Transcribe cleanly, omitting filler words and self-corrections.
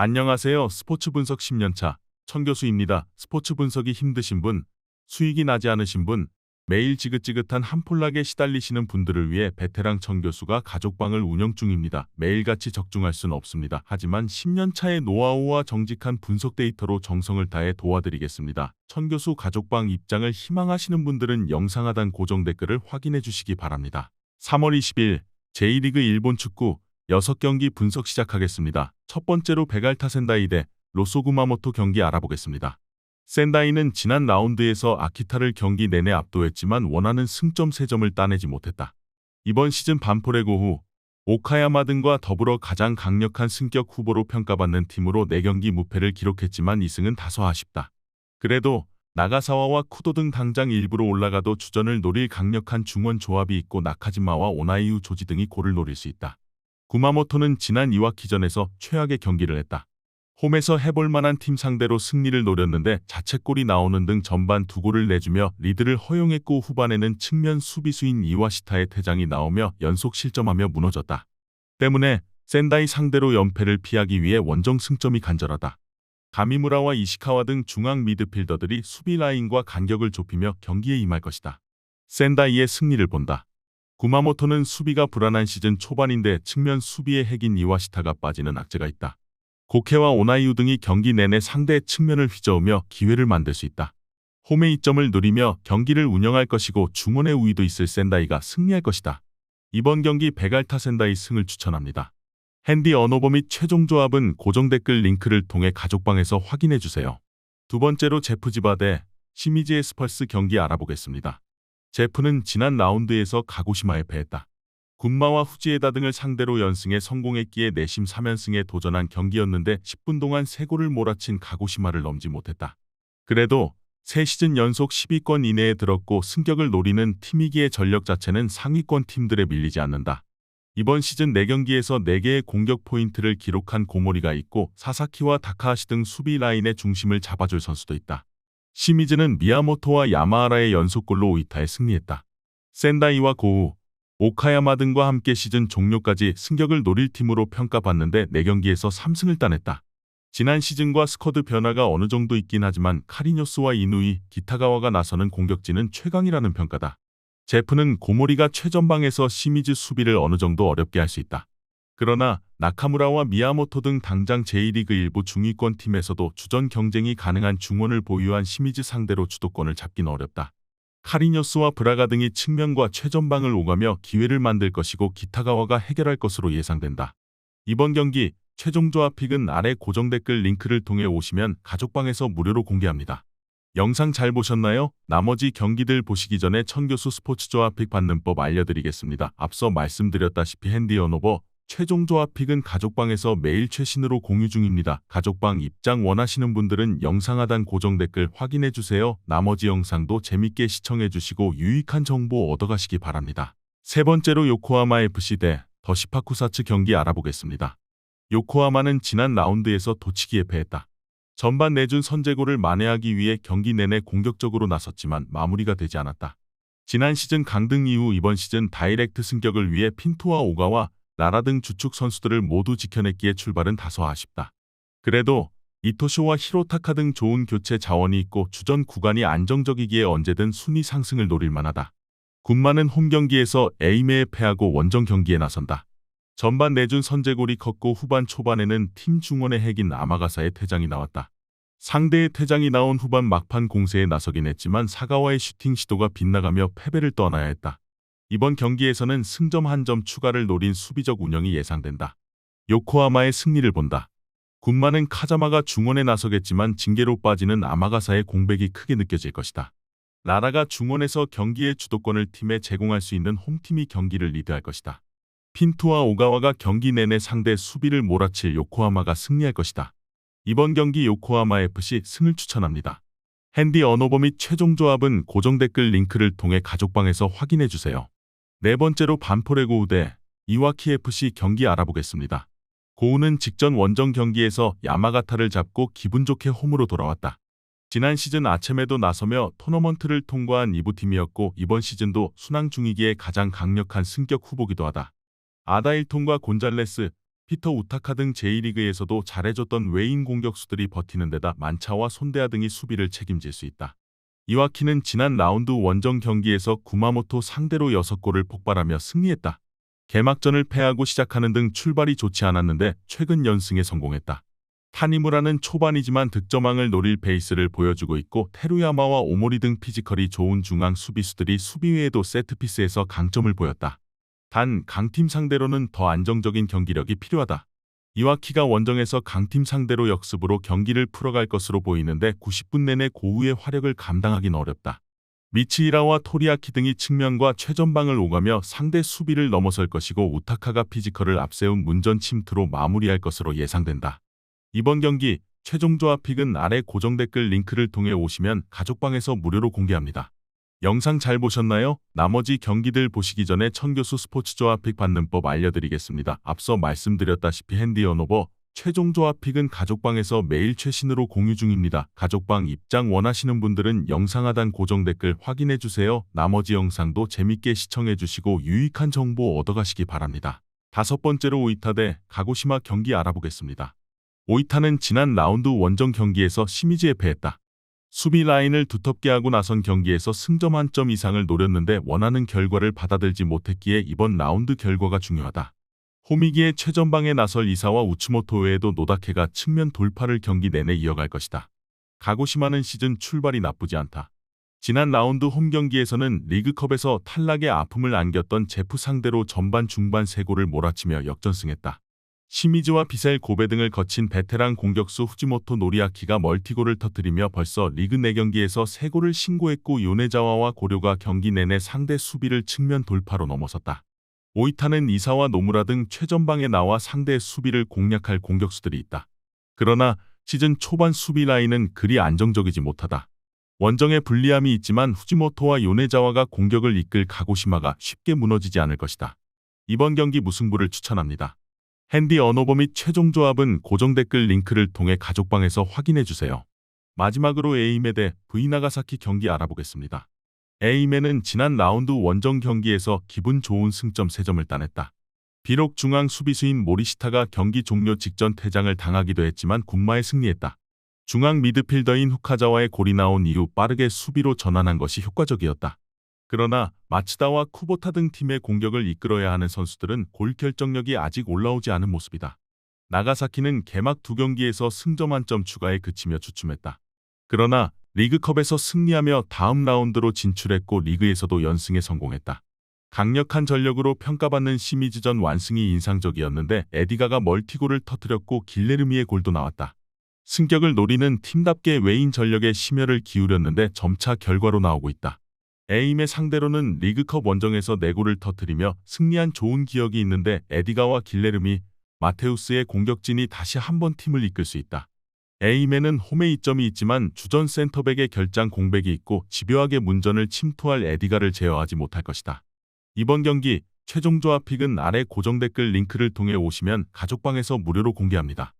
안녕하세요. 스포츠 분석 10년차 천교수입니다. 스포츠 분석이 힘드신 분, 수익이 나지 않으신 분, 매일 지긋지긋한 한폴락에 시달리시는 분들을 위해 베테랑 천교수가 가족방을 운영 중입니다. 매일같이 적중할 수는 없습니다. 하지만 10년차의 노하우와 정직한 분석 데이터로 정성을 다해 도와드리겠습니다. 천교수 가족방 입장을 희망하시는 분들은 영상 하단 고정 댓글을 확인해 주시기 바랍니다. 3월 20일 제1리그 일본 축구 6경기 분석 시작하겠습니다. 첫 번째로 베갈타 센다이 대 로쏘 구마모토 경기 알아보겠습니다. 센다이는 지난 라운드에서 아키타를 경기 내내 압도했지만 원하는 승점 3점을 따내지 못했다. 이번 시즌 반포레고 후 오카야마 등과 더불어 가장 강력한 승격 후보로 평가받는 팀으로 4경기 무패를 기록했지만 2승은 다소 아쉽다. 그래도 나가사와와 쿠도 등 당장 일부로 올라가도 주전을 노릴 강력한 중원 조합이 있고 나카지마와 오나이우 조지 등이 골을 노릴 수 있다. 구마모토는 지난 이와키전에서 최악의 경기를 했다. 홈에서 해볼 만한 팀 상대로 승리를 노렸는데 자책골이 나오는 등 전반 2골을 내주며 리드를 허용했고 후반에는 측면 수비수인 이와시타의 퇴장이 나오며 연속 실점하며 무너졌다. 때문에 센다이 상대로 연패를 피하기 위해 원정 승점이 간절하다. 가미무라와 이시카와 등 중앙 미드필더들이 수비 라인과 간격을 좁히며 경기에 임할 것이다. 센다이의 승리를 본다. 구마모토는 수비가 불안한 시즌 초반인데 측면 수비의 핵인 이와시타가 빠지는 악재가 있다. 고케와 오나이우 등이 경기 내내 상대의 측면을 휘저으며 기회를 만들 수 있다. 홈의 이점을 누리며 경기를 운영할 것이고 중원의 우위도 있을 센다이가 승리할 것이다. 이번 경기 베갈타 센다이 승을 추천합니다. 핸디 언어버 및 최종 조합은 고정 댓글 링크를 통해 가족방에서 확인해주세요. 두 번째로 제프지바 대 시미즈 에스펄스 경기 알아보겠습니다. 제프는 지난 라운드에서 가고시마에 패했다. 군마와 후지에다 등을 상대로 연승에 성공했기에 내심 3연승에 도전한 경기였는데 10분 동안 3골을 몰아친 가고시마를 넘지 못했다. 그래도 3시즌 연속 10위권 이내에 들었고 승격을 노리는 팀이기에 전력 자체는 상위권 팀들에 밀리지 않는다. 이번 시즌 4경기에서 4개의 공격 포인트를 기록한 고모리가 있고 사사키와 다카하시 등 수비 라인의 중심을 잡아줄 선수도 있다. 시미즈는 미야모토와 야마하라의 연속골로 오이타에 승리했다. 센다이와 고우, 오카야마 등과 함께 시즌 종료까지 승격을 노릴 팀으로 평가받는데 4경기에서 3승을 따냈다. 지난 시즌과 스쿼드 변화가 어느 정도 있긴 하지만 카리뇨스와 이누이, 기타가와가 나서는 공격진은 최강이라는 평가다. 제프는 고모리가 최전방에서 시미즈 수비를 어느 정도 어렵게 할 수 있다. 그러나 나카무라와 미야모토 등 당장 제1리그 일부 중위권 팀에서도 주전 경쟁이 가능한 중원을 보유한 시미즈 상대로 주도권을 잡긴 어렵다. 카리뇨스와 브라가 등이 측면과 최전방을 오가며 기회를 만들 것이고 기타가와가 해결할 것으로 예상된다. 이번 경기 최종 조합 픽은 아래 고정 댓글 링크를 통해 오시면 가족방에서 무료로 공개합니다. 영상 잘 보셨나요? 나머지 경기들 보시기 전에 천교수 스포츠 조합 픽 받는 법 알려드리겠습니다. 앞서 말씀드렸다시피 핸디 언어버 최종 조합 픽은 가족방에서 매일 최신으로 공유 중입니다. 가족방 입장 원하시는 분들은 영상 하단 고정 댓글 확인해주세요. 나머지 영상도 재밌게 시청해주시고 유익한 정보 얻어가시기 바랍니다. 세 번째로 요코하마 FC 대 더시파쿠사츠 경기 알아보겠습니다. 요코하마는 지난 라운드에서 도치기에 패했다. 전반 내준 선제골을 만회하기 위해 경기 내내 공격적으로 나섰지만 마무리가 되지 않았다. 지난 시즌 강등 이후 이번 시즌 다이렉트 승격을 위해 핀토와 오가와 나라 등 주축 선수들을 모두 지켜냈기에 출발은 다소 아쉽다. 그래도 이토쇼와 히로타카 등 좋은 교체 자원이 있고 주전 구간이 안정적이기에 언제든 순위 상승을 노릴 만하다. 군마는 홈 경기에서 에이메에 패하고 원정 경기에 나선다. 전반 내준 선제골이 컸고 후반 초반에는 팀 중원의 핵인 아마가사의 퇴장이 나왔다. 상대의 퇴장이 나온 후반 막판 공세에 나서긴 했지만 사가와의 슈팅 시도가 빗나가며 패배를 떠나야 했다. 이번 경기에서는 승점 1점 추가를 노린 수비적 운영이 예상된다. 요코하마의 승리를 본다. 군마는 카자마가 중원에 나서겠지만 징계로 빠지는 아마가사의 공백이 크게 느껴질 것이다. 나라가 중원에서 경기의 주도권을 팀에 제공할 수 있는 홈팀이 경기를 리드할 것이다. 핀토와 오가와가 경기 내내 상대 수비를 몰아칠 요코하마가 승리할 것이다. 이번 경기 요코하마 FC 승을 추천합니다. 핸디 언어버 및 최종 조합은 고정 댓글 링크를 통해 가족방에서 확인해주세요. 네 번째로 반포레고우 대 이와키 FC 경기 알아보겠습니다. 고우는 직전 원정 경기에서 야마가타를 잡고 기분 좋게 홈으로 돌아왔다. 지난 시즌 아체메도 나서며 토너먼트를 통과한 2부팀이었고 이번 시즌도 순항 중이기에 가장 강력한 승격 후보기도 하다. 아다일톤과 곤잘레스, 피터 우타카 등 제1리그에서도 잘해줬던 외인 공격수들이 버티는 데다 만차와 손대하 등이 수비를 책임질 수 있다. 이와키는 지난 라운드 원정 경기에서 구마모토 상대로 6골을 폭발하며 승리했다. 개막전을 패하고 시작하는 등 출발이 좋지 않았는데 최근 연승에 성공했다. 타니무라는 초반이지만 득점왕을 노릴 페이스를 보여주고 있고 테루야마와 오모리 등 피지컬이 좋은 중앙 수비수들이 수비 외에도 세트피스에서 강점을 보였다. 단 강팀 상대로는 더 안정적인 경기력이 필요하다. 이와키가 원정에서 강팀 상대로 역습으로 경기를 풀어갈 것으로 보이는데 90분 내내 고우의 화력을 감당하긴 어렵다. 미치히라와 토리아키 등이 측면과 최전방을 오가며 상대 수비를 넘어설 것이고 우타카가 피지컬을 앞세운 문전 침투로 마무리할 것으로 예상된다. 이번 경기 최종 조합픽은 아래 고정 댓글 링크를 통해 오시면 가족방에서 무료로 공개합니다. 영상 잘 보셨나요? 나머지 경기들 보시기 전에 천교수 스포츠 조합픽 받는 법 알려드리겠습니다. 앞서 말씀드렸다시피 핸디 언오버 최종 조합픽은 가족방에서 매일 최신으로 공유 중입니다. 가족방 입장 원하시는 분들은 영상 하단 고정 댓글 확인해주세요. 나머지 영상도 재밌게 시청해주시고 유익한 정보 얻어가시기 바랍니다. 5번째로 오이타 대 가고시마 경기 알아보겠습니다. 오이타는 지난 라운드 원정 경기에서 시미즈에 패했다. 수비 라인을 두텁게 하고 나선 경기에서 승점 1점 이상을 노렸는데 원하는 결과를 받아들지 못했기에 이번 라운드 결과가 중요하다. 호미기의 최전방에 나설 이사와 우츠모토 외에도 노다케가 측면 돌파를 경기 내내 이어갈 것이다. 가고시마는 시즌 출발이 나쁘지 않다. 지난 라운드 홈 경기에서는 리그컵에서 탈락의 아픔을 안겼던 제프 상대로 전반 중반 3골을 몰아치며 역전승했다. 시미즈와 비셀 고베 등을 거친 베테랑 공격수 후지모토 노리아키가 멀티골을 터뜨리며 벌써 리그 4경기에서 3골을 신고했고 요네자와와 고료가 경기 내내 상대 수비를 측면 돌파로 넘어섰다. 오이타는 이사와 노무라 등 최전방에 나와 상대의 수비를 공략할 공격수들이 있다. 그러나 시즌 초반 수비 라인은 그리 안정적이지 못하다. 원정에 불리함이 있지만 후지모토와 요네자와가 공격을 이끌 가고시마가 쉽게 무너지지 않을 것이다. 이번 경기 무승부를 추천합니다. 핸디 언오버 및 최종 조합은 고정 댓글 링크를 통해 가족방에서 확인해주세요. 마지막으로 에이메 대 브이나가사키 경기 알아보겠습니다. 에이메는 지난 라운드 원정 경기에서 기분 좋은 승점 3점을 따냈다. 비록 중앙 수비수인 모리시타가 경기 종료 직전 퇴장을 당하기도 했지만 군마에 승리했다. 중앙 미드필더인 후카자와의 골이 나온 이후 빠르게 수비로 전환한 것이 효과적이었다. 그러나 마츠다와 쿠보타 등 팀의 공격을 이끌어야 하는 선수들은 골 결정력이 아직 올라오지 않은 모습이다. 나가사키는 개막 2경기에서 승점 1점 추가에 그치며 주춤했다. 그러나 리그컵에서 승리하며 다음 라운드로 진출했고 리그에서도 연승에 성공했다. 강력한 전력으로 평가받는 시미즈전 완승이 인상적이었는데 에디가가 멀티골을 터뜨렸고 길레르미의 골도 나왔다. 승격을 노리는 팀답게 외인 전력에 심혈을 기울였는데 점차 결과로 나오고 있다. 에임의 상대로는 리그컵 원정에서 4골을 터뜨리며 승리한 좋은 기억이 있는데 에디가와 길레르미, 마테우스의 공격진이 다시 한번 팀을 이끌 수 있다. 에임에는 홈에 이점이 있지만 주전 센터백의 결장 공백이 있고 집요하게 문전을 침투할 에디가를 제어하지 못할 것이다. 이번 경기 최종 조합픽은 아래 고정 댓글 링크를 통해 오시면 가족방에서 무료로 공개합니다.